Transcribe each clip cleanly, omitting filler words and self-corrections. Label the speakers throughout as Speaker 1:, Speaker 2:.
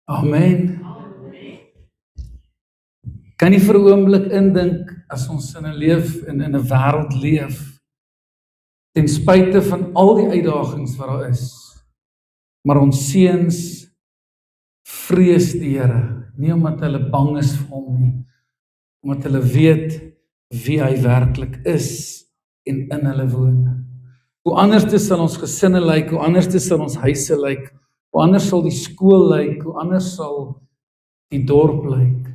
Speaker 1: Amen. Kan nie vir 'n oomblik indink as ons in 'n wêreld leef, ten spyte van al die uitdagings wat daar is, maar ons seuns vrees die Here, nie omdat hulle bang is vir hom nie, omdat hulle weet wie hy werklik is en in hulle woon. Hoe anders sal ons gesinne lyk, hoe anders sal ons huise lyk, hoe anders sal die skool lyk, hoe anders sal die dorp lyk.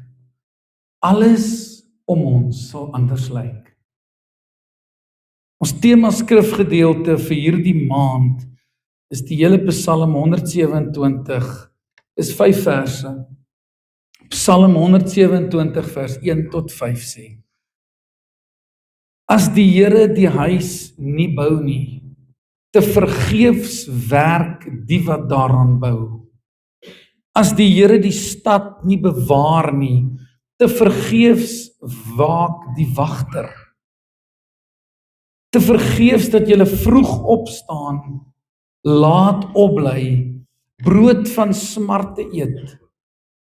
Speaker 1: Alles om ons sal anders lyk. Ons tema skrifgedeelte vir hierdie maand is die hele Psalm 127, is 5 verse. Psalm 127 vers 1 tot 5 sê: As die Here die huis nie bou nie, te vergeefs werk die wat daaraan bou. As die Here die stad nie bewaar nie, te vergeefs waak die wagter. Te vergeefs dat julle vroeg opstaan, laat opbly, brood van smarte eet.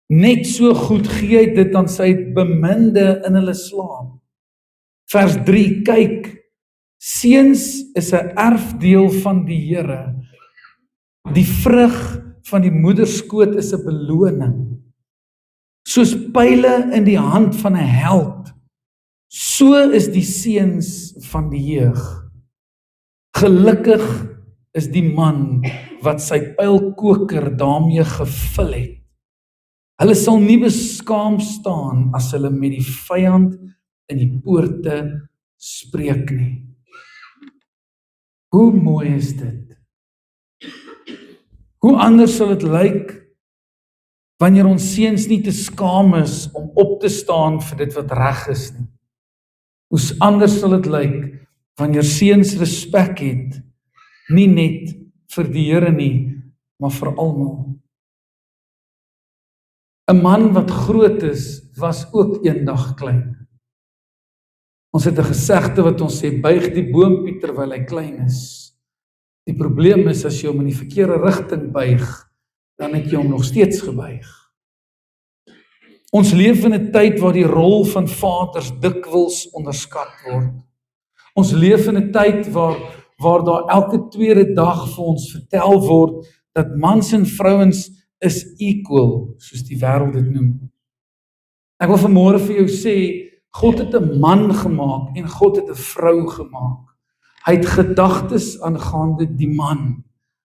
Speaker 1: Net so goed gee hy dit aan sy beminde in hulle slaap. Vers 3, kyk, seuns is 'n erfdeel van die Here. Die vrug van die moederskoot is 'n beloning. Soos pile in die hand van 'n held, so is die seuns van die jeug. Gelukkig is die man wat sy pylkoker daarmee gevul het. Hulle sal nie beskaam staan as hulle met die vyand in die poorte spreek nie. Hoe mooi is dit? Hoe anders sal dit lyk wanneer ons seuns nie te skaam is om op te staan vir dit wat reg is nie. Hoe anders sal dit lyk wanneer seuns respek het, nie net vir die Here nie, maar vir almal. 'n man wat groot is, was ook eendag klein. Ons het 'n gesegde wat ons sê, buig die boompie terwyl hy klein is. Die probleem is, as jy hom in die verkeerde rigting buig, dan het jy hom nog steeds gebuig. Ons leef in 'n tyd waar die rol van vaders dikwels onderskat word. Ons leef in 'n tyd waar daar elke tweede dag vir ons vertel word dat mans en vrouens is equal, soos die wêreld dit noem. Ek wil vanmôre vir jou sê, God het 'n man gemaak en God het 'n vrou gemaak. Hy het gedagtes aangaande die man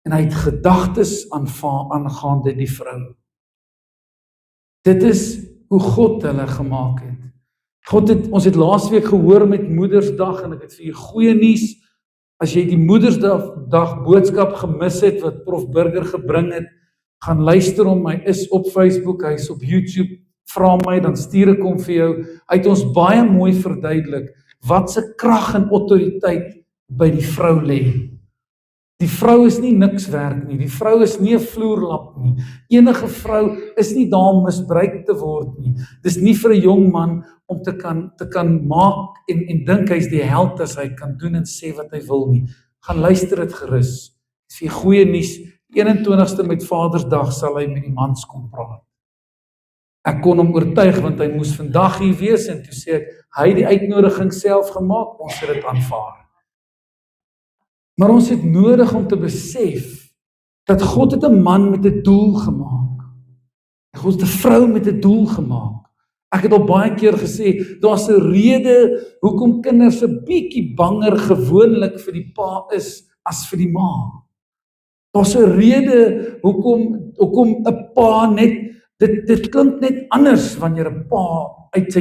Speaker 1: en hy het gedagtes aangaande die vrou. Dit is hoe God hulle gemaak het. Ons het laasweek gehoor met Moedersdag en ek het vir julle goeie nuus. As jy die Moedersdag boodskap gemis het wat Prof Burger gebring het, gaan luister hom, hy is op Facebook, hy is op YouTube, vra my, dan stuur ek hom vir jou. Hy het ons baie mooi verduidelik wat se krag en autoriteit by die vrou lê. Die vrou is nie niks werk nie, die vrou is nie 'n vloerlap nie. Enige vrou is nie daar om misbruik te word nie. Dis nie vir 'n jong man om te kan maak en dink hy's die held as hy kan doen en sê wat hy wil nie. Gaan luister dit gerus. Dis vir goeie nuus. 21ste met Vadersdag sal hy met die mans kom praat. Ek kon hom oortuig want hy moes vandag hier wees en toe sê ek, hy het die uitnodiging self gemaak, ons het dit aanvaar. Maar ons het nodig om te besef dat God het 'n man met 'n doel gemaak. God het 'n vrou met 'n doel gemaak. Ek het al baie keer gesê, daar's 'n rede hoekom kinders 'n bietjie banger gewoonlik vir die pa is as vir die ma. Daar's 'n rede hoekom 'n pa net dit klink net anders wanneer 'n pa uit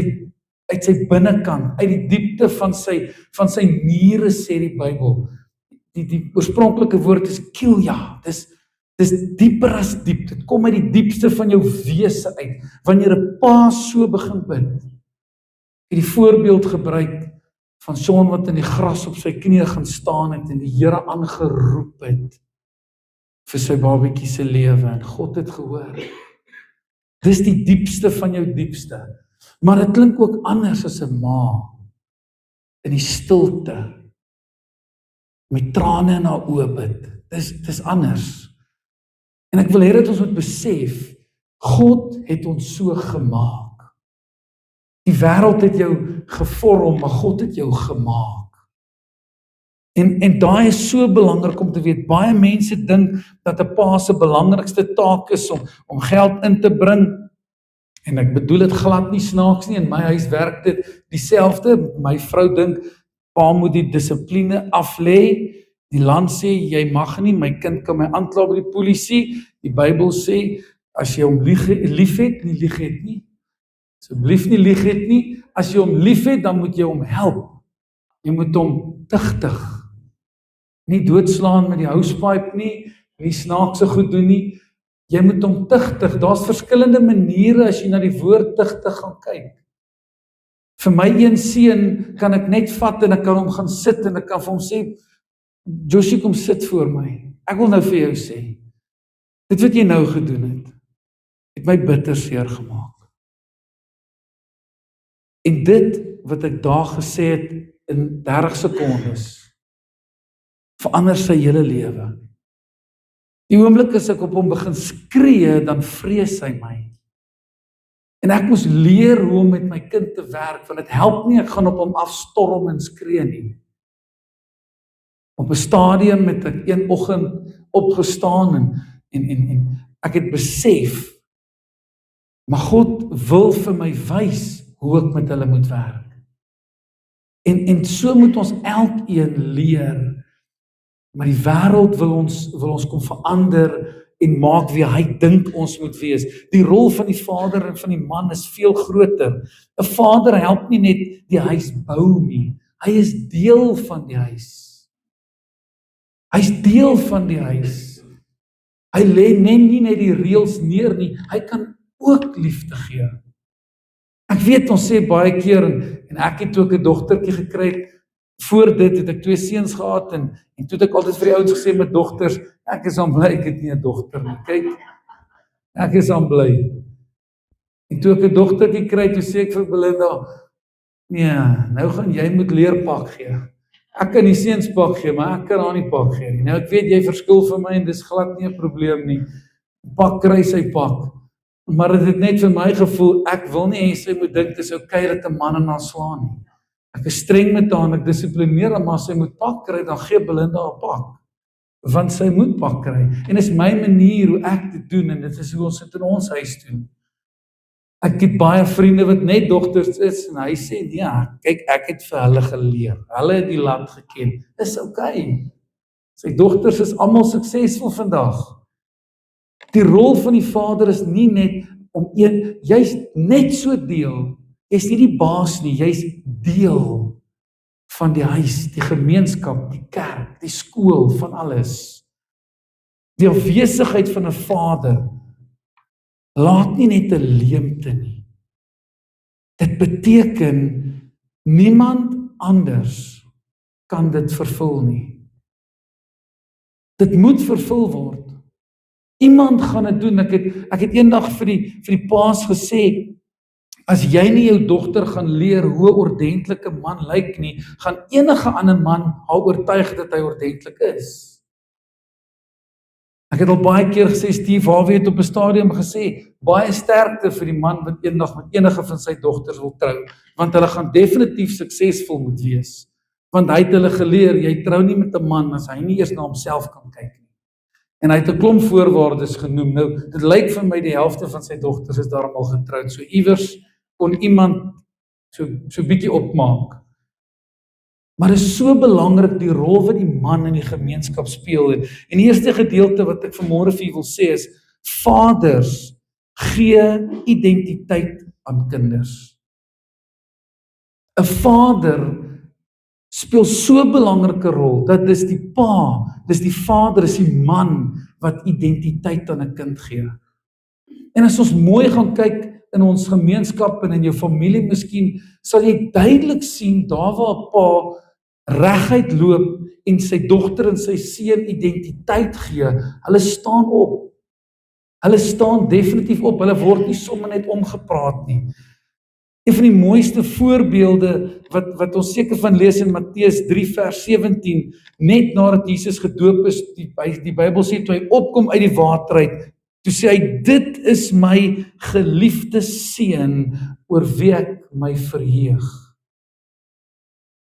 Speaker 1: sy binnekant, uit die diepte van sy niere sê die Bybel. Die oorspronklike woord is kilja. Dis dieper as diep. Dit kom uit die diepste van jou wese uit. Wanneer 'n pa so begin bid. Het die voorbeeld gebruik van Sean wat in die gras op sy knieë gaan staan het en die Here aangeroep het vir sy babatjie se lewe en God het gehoor. Dis die diepste van jou diepste. Maar dit klink ook anders as 'n ma in die stilte met trane in haar oë bid. Dis anders. En ek wil hê dat ons moet besef God het ons so gemaak. Die wêreld het jou gevorm, maar God het jou gemaak. En daai is so belangrik om te weet. Baie mense dink dat 'n pa se belangrikste taak is om geld in te bring. En ek bedoel dit glad nie snaaks nie. In my huis werk dit dieselfde. My vrou dink pa moet die dissipline aflê. Die land sê jy mag nie, my kind kan my aankla by die polisie. Die Bybel sê as jy hom liefhet, nie lieg het nie. Asseblief nie lieg het nie. As jy hom liefhet, dan moet jy hom help. Jy moet hom tugtig. Nie doodslaan met die housepipe nie snaakse goed doen nie. Jy moet hom tugtig. Daar's verskillende maniere as jy na die woord tugtig gaan kyk. Vir my een seun kan ek net vat en ek kan hom gaan sit en ek kan vir hom sê, Josie, kom sit voor my. Ek wil nou vir jou sê, dit wat jy nou gedoen het my bitter seer gemaak. En dit wat ek daar gesê het in 30 sekondes, verander sy hele lewe. Die oomblik as ek op hom begin skree, dan vrees hy my. En ek moes leer hoe om met my kind te werk, want dit help nie, ek gaan op hom afstorm en skree nie. Op 'n stadium het ek een oggend opgestaan en ek het besef, maar God wil vir my wys hoe ek met hulle moet werk. En so moet ons elkeen leer. Maar die wêreld wil ons kom verander en maak wie hy dink ons moet wees. Die rol van die vader en van die man is veel groter. 'n Vader help nie net die huis bou nie. Hy is deel van die huis. Hy's deel van die huis. Hy lê nie net die reëls neer nie, hy kan ook liefde gee. Ek weet ons sê baie keer en ek het ook 'n dogtertjie gekry. Voor dit het ek 2 seuns gehad en toe het ek altyd vir die ouens gesê met dogters, ek is aan bly ek het nie 'n dogter nie. Kyk, ek is aan bly. En toe ek 'n dogtertjie kry, toe sê ek vir Belinda, nee, nou gaan jy moet leer pak gee. Ek kan die seuns pak gee, maar ek kan haar nie pak gee nie. Nou ek weet jy verskil vir my en dis glad nie 'n probleem nie. Pak kry sy pak. Maar dit het net vir my gevoel, ek wil nie hê sy moet dink dis okay dat 'n man haar slaan nie. Ek is streng met haar en ek dissiplineer haar, maar as sy moet pak kry, dan gee Belinda haar pak. Want sy moet pak kry. En dis my manier hoe ek dit doen en dit is hoe ons dit in ons huis doen. Ek het baie vriende wat net dogters is en hy sê, nee, kyk, ek het vir hulle geleer. Hulle het die lat geken. Dis okay. Sy dogters is almal suksesvol vandag. Die rol van die vader is nie net om jy's net so deel. Jy's nie die baas nie, jy's deel van die huis, die gemeenskap, die kerk, die skool, van alles. Die afwesigheid van 'n vader laat nie net 'n leemte nie. Dit beteken niemand anders kan dit vervul nie. Dit moet vervul word. Iemand gaan dit doen. Ek het eendag vir die paas gesê, as jy nie jou dogter gaan leer hoe 'n ordentlike man lyk nie, gaan enige ander man haar oortuig dat hy ordentlik is. Ek het al baie keer gesê, Steve Harvey het op 'n stadium gesê, baie sterkte vir die man wat eendag met enige van sy dogters wil trou, want hulle gaan definitief suksesvol moet wees. Want hy het hulle geleer, jy trou nie met 'n man as hy nie eers na homself kan kyk nie. En hy het 'n klomp voorwaardes genoem. Nou, dit lyk vir my die helfte van sy dogters is daarom al getroud. So iewers kon iemand so bietjie opmaak. Maar dit is so belangrik die rol wat die man in die gemeenskap speel. En die eerste gedeelte wat ek vanmôre vir julle wil sê is, vaders gee identiteit aan kinders. 'n Vader speel so 'n belangrike rol, dat dis die pa, dis die vader, is die man wat identiteit aan 'n kind gee. En as ons mooi gaan kyk in ons gemeenskap en in jou familie miskien, sal jy duidelik sien, daar waar 'n pa reguit loop en sy dogter en sy seun identiteit gee, hulle staan op. Hulle staan definitief op, hulle word nie sommer net omgepraat nie. Een van die mooiste voorbeelde wat ons seker van lees in Matteus 3 vers 17, net nadat Jesus gedoop is, die Bybel sê, toe hy opkom uit die water uit, Toe sê hy, dit is my geliefde seun, oor wie ek my verheug.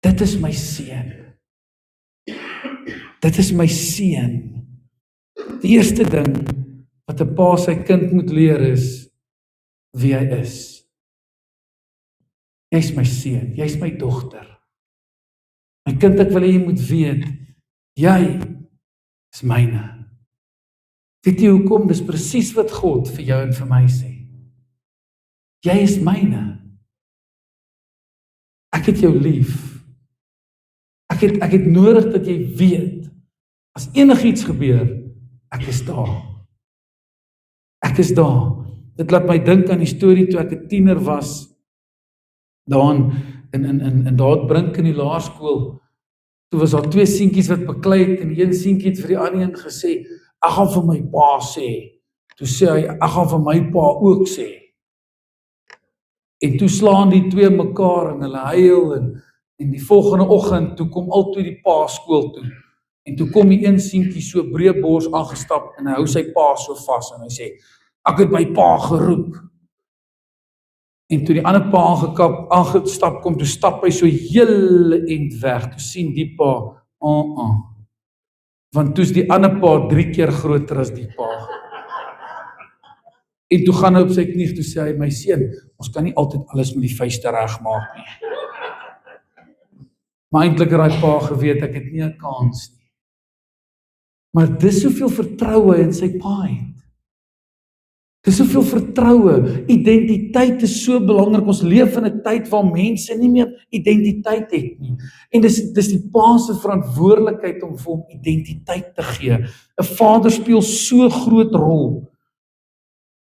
Speaker 1: Dit is my seun. Dit is my seun. Die eerste ding wat 'n pa sy kind moet leer is wie hy is. Jy's my seun, jy's my dogter. My kind, ek wil hê jy moet weet, jy is myne. Weet jy hoekom? Dis presies wat God vir jou en vir my sê. Jy is myne. Ek het jou lief. Ek het nodig dat jy weet, as enigiets gebeur, ek is daar. Ek is daar. Dit laat my dink aan die storie toe ek 'n tiener was, daar in Daadbrink in die laerskool. Toe was daar 2 seentjies wat beklei het, en die een seentjie het vir die ander een gesê, ek gaan vir my pa sê. Toe sê hy, ek gaan vir my pa ook sê. En toe slaan die 2 mekaar en hulle huil, en die volgende oggend, toe kom altyd die pa skool toe. En toe kom die een seentjie so breë bors aangestap, en hy hou sy pa so vas, en hy sê, ek het my pa geroep. En toe die ander pa aangestap kom, toe stap hy so hele end weg, toe sien die pa, want toe's die ander pa 3 keer groter as die pa. En toe gaan hy op sy knie, toe sê hy, my seun, ons kan nie altyd alles met die vuiste regmaak nie. Maar eintlik het daai pa geweet, ek het nie 'n kans nie. Maar dis soveel vertroue in sy pa het. Dis soveel vertroue, identiteit is so belangrik, ons leef in 'n tyd waar mense nie meer identiteit het nie. En dis die pa se verantwoordelikheid om vir hom identiteit te gee. 'n Vader speel so groot rol.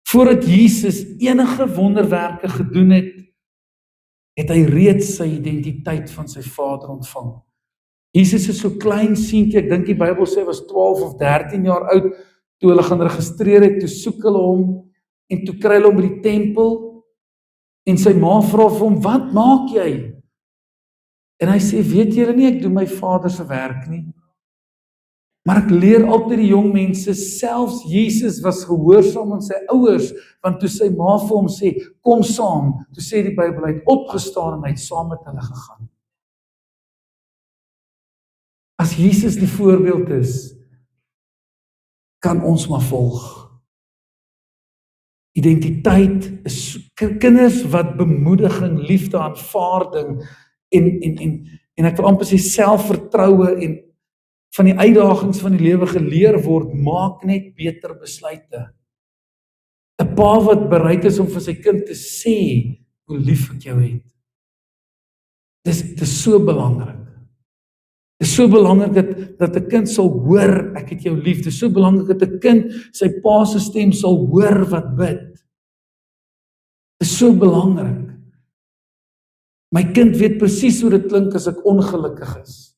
Speaker 1: Voordat Jesus enige wonderwerke gedoen het hy reeds sy identiteit van sy Vader ontvang. Jesus is so klein seentjie, ek dink die Bybel sê hy was 12 of 13 jaar oud, toe hulle gaan registreer het, toe soek hulle hom, en toe kry hulle hom by die tempel, en sy ma vra vir hom, wat maak jy? En hy sê, weet julle nie, ek doen my Vader se werk nie. Maar ek leer altyd die jong mense, selfs Jesus was gehoorsaam aan sy ouers, want toe sy ma vir hom sê, kom saam, toe sê die Bybel, hy het opgestaan en hy het saam met hulle gegaan. As Jesus die voorbeeld is, kan ons maar volg. Identiteit is kinders wat bemoediging, liefde, aanvaarding en ek wil amper sê selfvertroue en van die uitdagings van die lewe geleer word, maak net beter besluite. 'n Pa wat bereid is om vir sy kind te sê hoe lief ek jou het. Dis so belangrik. Dit is so belangrik dat 'n kind sal hoor, ek het jou lief. Dit is so belangrik dat 'n kind sy pa se stem sal hoor wat bid. Dit is so belangrik. My kind weet presies hoe dit klink as ek ongelukkig is.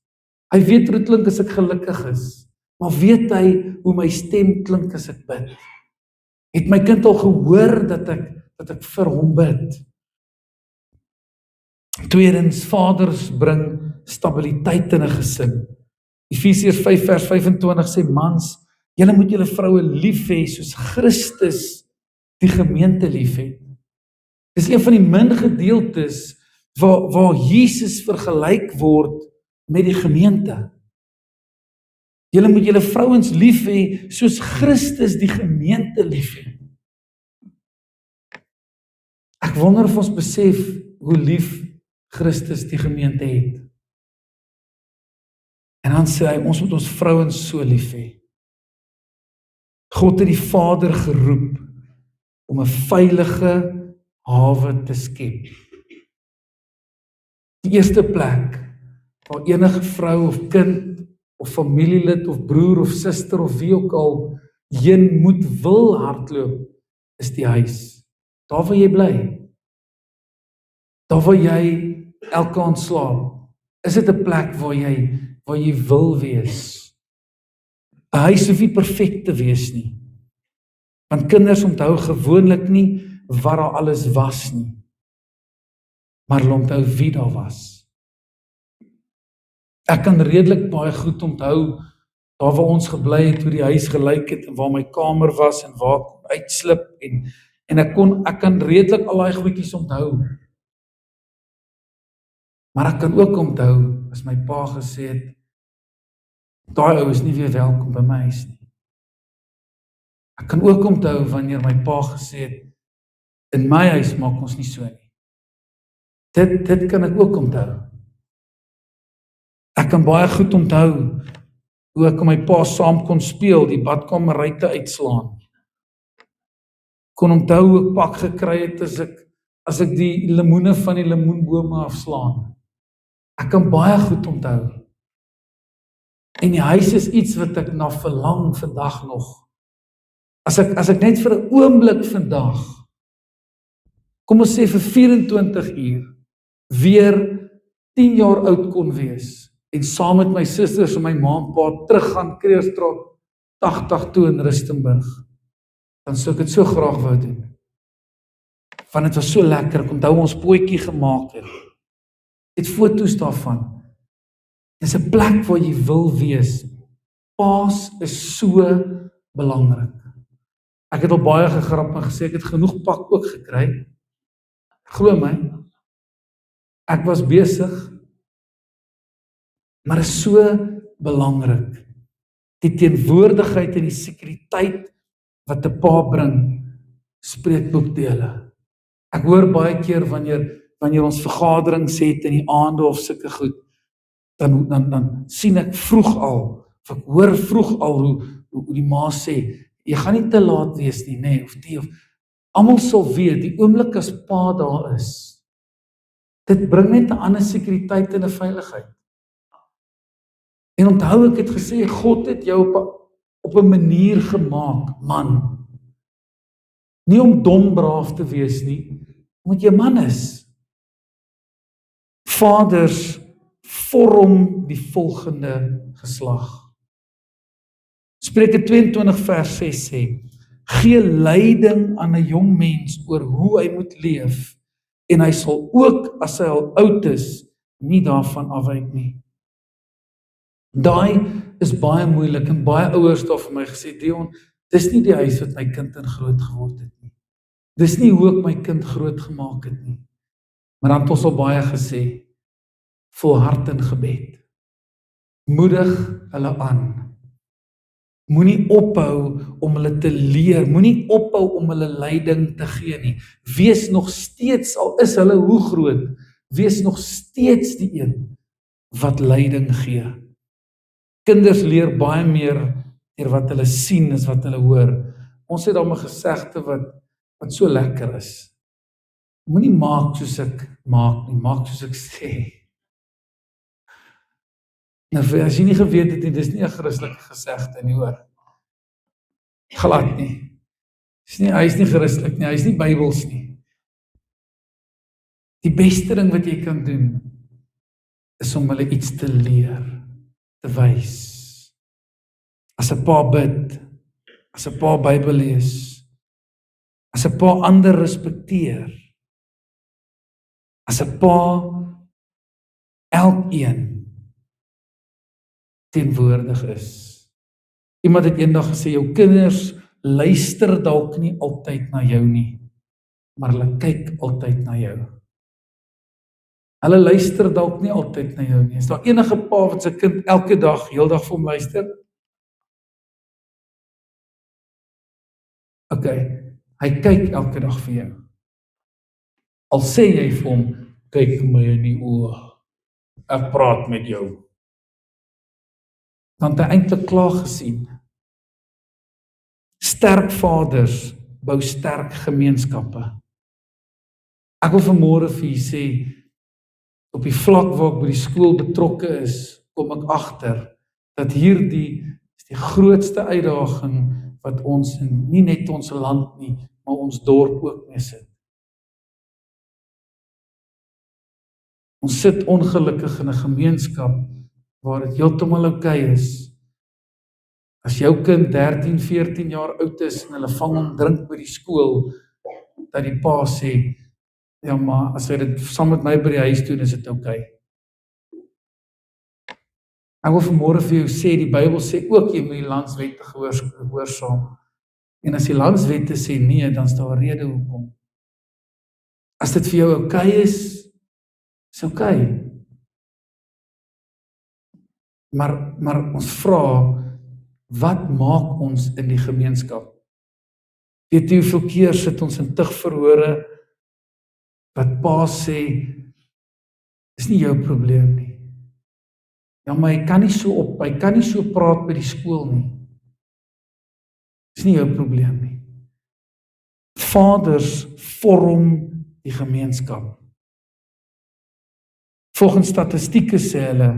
Speaker 1: Hy weet hoe dit klink as ek gelukkig is. Maar weet hy hoe my stem klink as ek bid? Het my kind al gehoor dat ek vir hom bid? Tweedens, vaders bring stabiliteit in 'n gesin. Efesiërs 5 vers 25 sê, mans, julle moet julle vroue lief hê soos Christus die gemeente lief het. Dis een van die min gedeeltes waar Jesus vergelyk word met die gemeente. Julle moet julle vrouens lief hê soos Christus die gemeente lief het. Ek wonder of ons besef hoe lief Christus die gemeente het. En dan sê hy, ons moet ons vrouens so lief hê. God het die Vader geroep om 'n veilige hawe te skep. Die eerste plek waar enige vrou of kind of familielid of broer of suster of wie ook al heen wil hardloop, is die huis. Daar waar jy bly. Daar waar jy elke aand slaap. Is dit 'n plek waar jy wil wees? 'n Huis hoef nie perfek te wees nie. Want kinders onthou gewoonlik nie wat daar alles was nie. Maar hulle onthou wie daar was. Ek kan redelik baie goed onthou daar waar ons gebly het, hoe die huis gelyk het, en waar my kamer was, en waar ek kon uitslip, en ek kan redelik al die goedjies onthou. Maar ek kan ook onthou, as my pa gesê het, daai ou is nie weer welkom by my huis nie. Ek kan ook onthou, wanneer my pa gesê het, in my huis maak ons nie so nie. Dit kan ek ook onthou. Ek kan baie goed onthou, hoe ek en my pa saam kon speel, die badkamerruitte uitslaan. Kon onthou hoe ek pak gekry het, as ek die lemoene van die lemoenbome afslaan. Ek kan baie goed onthou. En die huis is iets wat ek na verlang vandag nog. As ek net vir 'n oomblik vandag, kom ons sê vir 24 uur, weer 10 jaar oud kon wees, en saam met my susters en my ma en pa terug gaan Kreerstraat 80 toe in Rustenburg, dan sou ek dit so graag wou doen. Want dit was so lekker, ek onthou ons potjie gemaak het. Het foto's daarvan. Dis 'n plek waar jy wil wees. Paas is so belangrik. Ek het al baie gegrap en gesê, ek het genoeg pak ook gekry. Glo my, ek was besig, maar is so belangrik. Die teenwoordigheid en die sekuriteit wat 'n pa bring, spreek boekdele. Ek hoor baie keer wanneer ons vergaderings het in die aande of sulke goed, dan sien ek vroeg al, of ek hoor vroeg al hoe die ma sê, jy gaan nie te laat wees nie, nee, of almal sal weet, die oomblik as pa daar is, dit bring net 'n ander sekuriteit en 'n veiligheid. En onthou, ek het gesê, God het jou op 'n manier gemaak, man. Nie om dom braaf te wees nie, omdat jy man is. Vaders vorm die volgende geslag. Spreuke 22 vers 6 sê, gee leiding aan 'n jong mens oor hoe hy moet leef, en hy sal ook, as hy al oud is, nie daarvan afwyk nie. Daai is baie moeilik, en baie ouers het vir my gesê, Dion, dis nie die huis wat my kind in groot geword het nie. Dis nie hoe ek my kind groot gemaak het nie. Maar dan het ons al baie gesê, volhard in gebed. Moedig hulle aan. Moenie ophou om hulle te leer, moenie ophou om hulle leiding te gee nie. Wees nog steeds, al is hulle hoe groot, wees nog steeds die een wat leiding gee. Kinders leer baie meer deur wat hulle sien as wat hulle hoor. Ons het daar 'n gesegde wat so lekker is. Moenie maak soos ek maak nie, maak soos ek sê. Nou, as jy nie geweet het nie, dis nie 'n Christelike gesegde nie, hoor. Glad nie. Hy is nie Christelik nie, hy is nie Bybels nie. Die beste ding wat jy kan doen, is om hulle iets te leer, te wys. As 'n pa bid, as 'n pa Bybel lees, as 'n pa ander respekteer, as 'n pa elkeen teenwoordig is. Iemand het eendag gesê, jou kinders luister dalk nie altyd na jou nie, maar hulle kyk altyd na jou. Hulle luister dalk nie altyd na jou nie. Is daar enige pa wat sy kind elke dag, heeldag vir hom luister? OK, hy kyk elke dag vir jou. Al sê jy vir hom, kyk my in die oë, ek praat met jou. Dan het hy eintlik klaar gesien. Sterk vaders bou sterk gemeenskappe. Ek wil vanmôre vir julle sê, op die vlak waar ek by die skool betrokke is, kom ek agter dat hierdie is die grootste uitdaging wat ons in nie net ons land nie, maar ons dorp ook mee sit. Ons sit ongelukkig in 'n gemeenskap waar dit heeltemal oukei is. As jou kind 13, 14 jaar oud is en hulle vang hom drink by die skool, dat die pa sê, ja maar, as hy dit saam met my by die huis doen, is dit oukei. Ek wil vanmôre vir jou sê, die Bybel sê ook jy moet die landswette gehoorsaam. En as die landswette sê nee, dan is daar 'n rede hoekom. As dit vir jou oukei is oukei. Maar ons vra, wat maak ons in die gemeenskap? Weet jy hoeveel keer sit ons in tugverhore wat pa sê, dis nie jou probleem nie. Ja, maar hy kan nie so praat by die skool nie. Dis nie jou probleem nie. Vaders vorm die gemeenskap. Volgens statistieke sê hulle,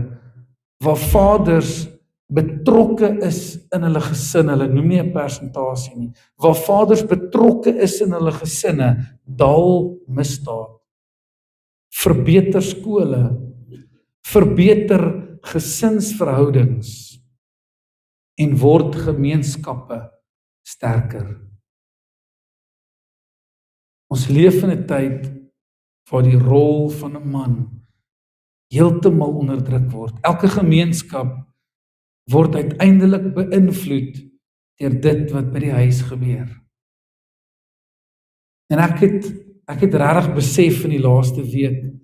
Speaker 1: waar vaders betrokke is in hulle gesin, hulle noem nie 'n persentasie nie, waar vaders betrokke is in hulle gesinne, daal misdaad, verbeter skole, verbeter gesinsverhoudings en word gemeenskappe sterker. Ons leef in 'n tyd waar die rol van 'n man heeltemal onderdruk word. Elke gemeenskap word uiteindelik beïnvloed deur dit wat by die huis gebeur. En ek het regtig besef in die laaste week,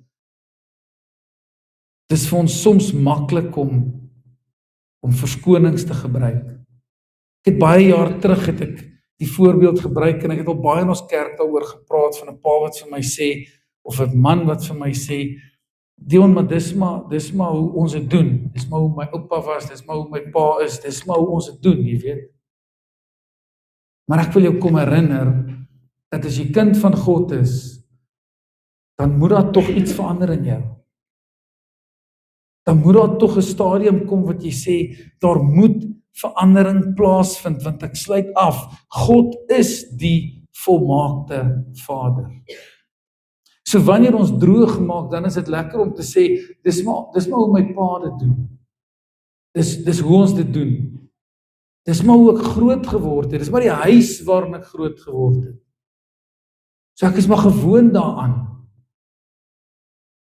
Speaker 1: dis vir ons soms maklik om verskonings te gebruik. Ek het baie jaar terug het ek die voorbeeld gebruik en ek het al baie in ons kerk daaroor gepraat van 'n pa wat vir my sê, of 'n man wat vir my sê, Dion, maar dis maar hoe ons dit doen. Dis maar hoe my oupa was, dis maar hoe my pa is, dis maar hoe ons dit doen, jy weet. Maar ek wil jou kom herinner, dat as jy kind van God is, dan moet daar tog iets verander in jou. Dan moet daar tog 'n stadium kom wat jy sê, daar moet verandering plaasvind, want ek sluit af, God is die volmaakte Vader. So wanneer ons droog maak, dan is dit lekker om te sê, dis maar hoe my pa dit doen. Dis hoe ons dit doen. Dis maar hoe ek groot geword het. Dis maar die huis waarin ek groot geword het. So ek is maar gewoond daaraan.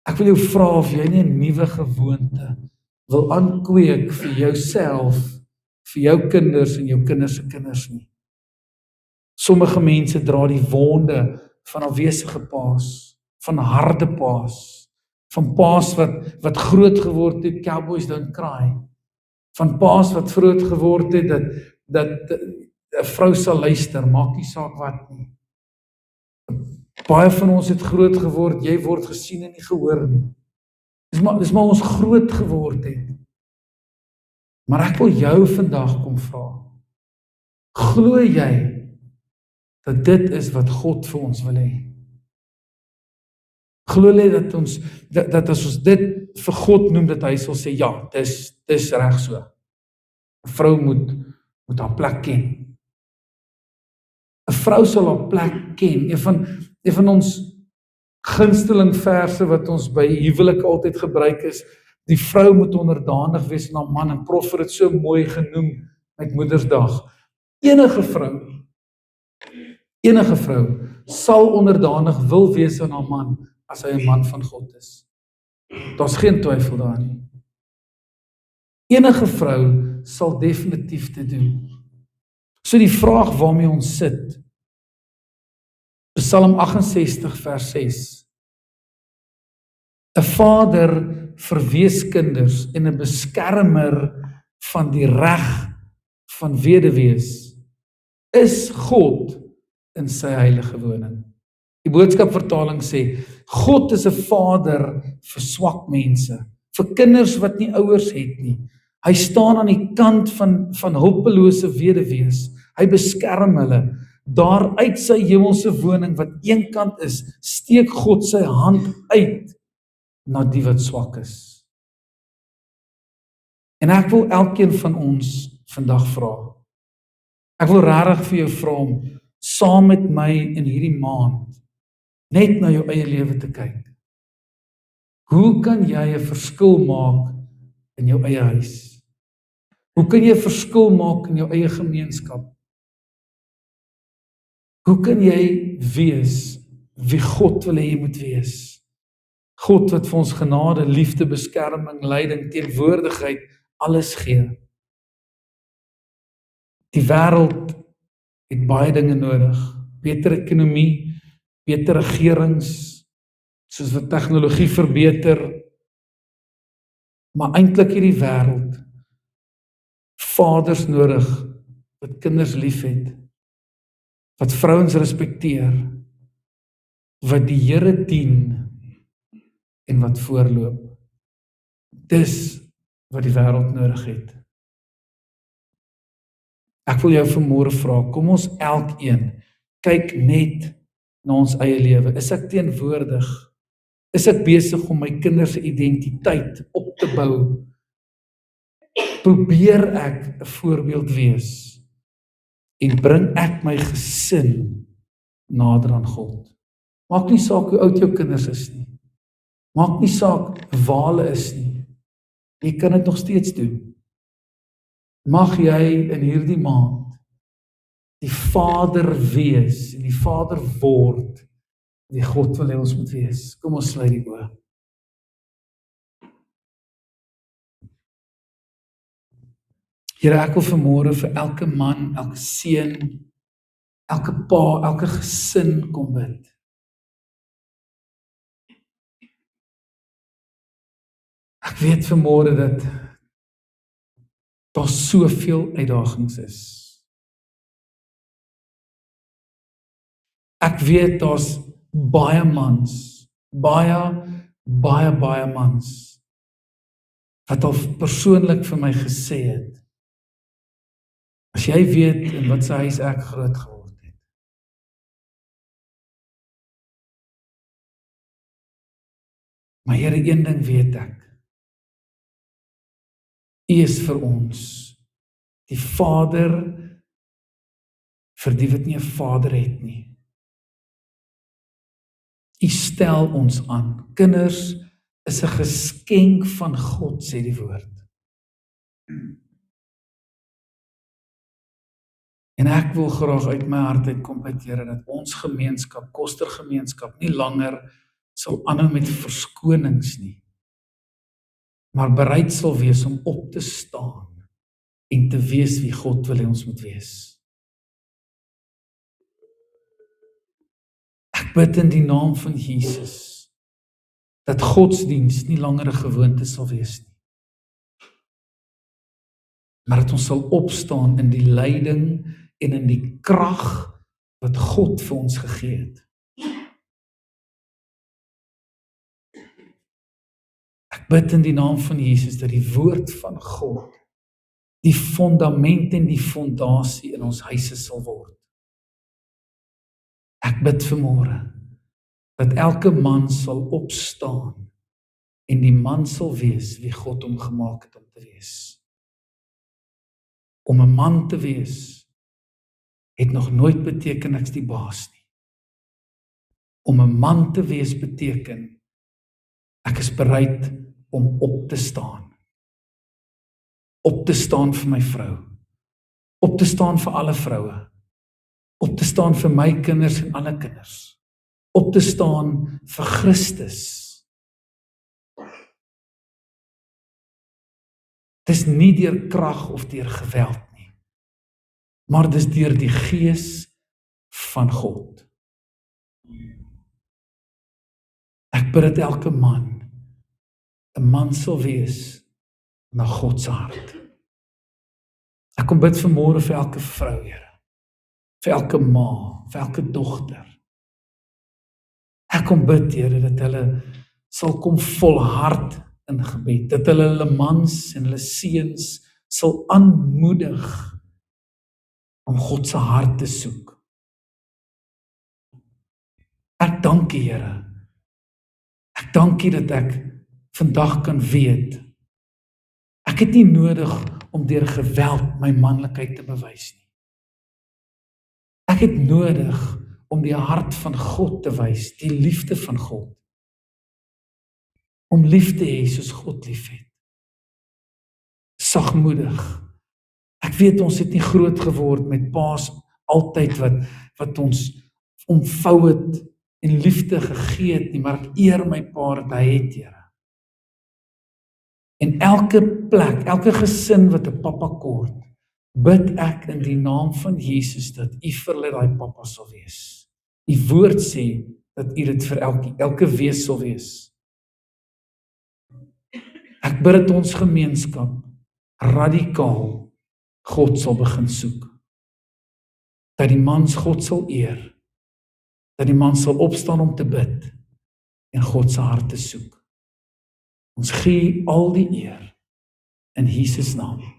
Speaker 1: Ek wil jou vra of jy nie 'n nuwe gewoonte wil aankweek vir jouself, vir jou kinders en jou kinders se kinders nie. Sommige mense dra die wonde van afwesige paas, van harde paas, van paas wat groot geword het, Cowboys Don't Cry, van paas wat groot geword het, dat 'n vrou sal luister, maak nie saak wat nie. Baie van ons het groot geword, jy word gesien en nie gehoor nie. Dis maar ons groot geword het. Maar ek wil jou vandag kom vra, glo jy dat dit is wat God vir ons wil hê? Glo jy dat as ons dit vir God noem, dat hy sal sê, ja, dis reg so. 'n Vrou moet haar plek ken. 'n Vrou sal haar plek ken. Een van ons gunsteling verse wat ons by huwelik altyd gebruik is, die vrou moet onderdanig wees aan haar man, en Prof het dit so mooi genoem met Moedersdag. Enige vrou sal onderdanig wil wees aan haar man, as hy 'n man van God is. Daar's geen twyfel daarin. Enige vrou sal definitief dit doen. So die vraag waarmee ons sit, Psalm 68 vers 6. 'n Vader vir weeskinders en 'n beskermer van die reg van weduwees is God in sy heilige woning. Die boodskapvertaling sê, God is 'n vader vir swak mense, vir kinders wat nie ouers het nie. Hy staan aan die kant van hulpelose weduwees. Hy beskerm hulle. Daar uit sy hemelse woning wat eenkant is, steek God sy hand uit na die wat swak is. En ek wil elkeen van ons vandag vra. Ek wil regtig vir jou vra om saam met my in hierdie maand net na jou eie lewe te kyk. Hoe kan jy 'n verskil maak in jou eie huis? Hoe kan jy 'n verskil maak in jou eie gemeenskap? Hoe kan jy wees wie God wil hê jy moet wees? God wat vir ons genade, liefde, beskerming, leiding, teenwoordigheid, alles gee. Die wêreld het baie dinge nodig. Beter ekonomie, beter regerings, soos wat tegnologie verbeter, maar eintlik hierdie wêreld vaders nodig wat kinders liefhet, wat vrouens respekteer, wat die Here dien en wat voorloop. Dis wat die wêreld nodig het. Ek wil jou vanmôre vra, kom ons elkeen kyk net na ons eie lewe. Is ek teenwoordig? Is ek besig om my kinders se identiteit op te bou? Probeer ek 'n voorbeeld wees en bring ek my gesin nader aan God? Maak nie saak hoe oud jou kinders is nie. Maak nie saak waar hulle is nie. Jy kan dit nog steeds doen. Mag jy in hierdie maand die Vader wees en die Vader word die God wil hê ons moet wees. Kom ons sluit die oë. Here, ek wil vanmôre vir elke man, elke seun, elke pa, elke gesin kom bid. Ek weet vanmôre dat daar soveel uitdagings is. Ek weet daar's baie mans, baie mans wat al persoonlik vir my gesê het, as jy weet in wat se huis ek groot geword het. Maar Here, een ding weet ek. U is vir ons die Vader vir die wat nie 'n vader het nie. U stel ons aan. Kinders is 'n geskenk van God, sê die woord. En ek wil graag uit my hart uitkom bid, Here, dat ons gemeenskap, kostergemeenskap, nie langer sal aanhou met verskonings nie, maar bereid sal wees om op te staan en te wees wie God wil hê ons moet wees. Ek bid in die naam van Jesus, dat godsdienst nie langer 'n gewoonte sal wees nie, maar dat ons sal opstaan in die leiding en in die krag wat God vir ons gegee het. Ek bid in die naam van Jesus dat die woord van God die fondament en die fondasie in ons huise sal word. Ek bid vanmôre dat elke man sal opstaan en die man sal wees wie God hom gemaak het om te wees. Om 'n man te wees het nog nooit beteken ek's die baas nie. Om 'n man te wees beteken ek is bereid om op te staan. Op te staan vir my vrou. Op te staan vir alle vroue. Op te staan vir my kinders en alle kinders. Op te staan vir Christus. Dis nie deur krag of deur geweld nie, maar dis deur die Gees van God. Ek bid dat elke man 'n man sal wees na God se hart. Ek kom bid vanmôre vir elke vrou, Here, vir elke ma, vir elke dogter. Ek kom bid, Here, dat hulle sal kom volhard in gebed, dat hulle mans en hulle seuns sal aanmoedig om God se hart te soek. Ek dank U, Here. Ek dank U dat ek vandag kan weet, ek het nie nodig om deur geweld my manlikheid te bewys nie. Ek het nodig om die hart van God te wys, die liefde van God. Om lief te hê soos God liefhet. Sagmoedig. Ek weet ons het nie groot geword met paas altyd wat ons omvou het en liefde gegee het nie, maar ek eer my pa dat hy het, Here. En elke plek, elke gesin wat 'n pappa kort, bid ek in die naam van Jesus dat U vir hulle daai pappa sal wees. Die woord sê dat U dit vir elke wees sal wees. Ek bid dat ons gemeenskap radikaal God sal begin soek. Dat die mans God sal eer. Dat die man sal opstaan om te bid en God se hart te soek. Ons gee al die eer in Jesus naam.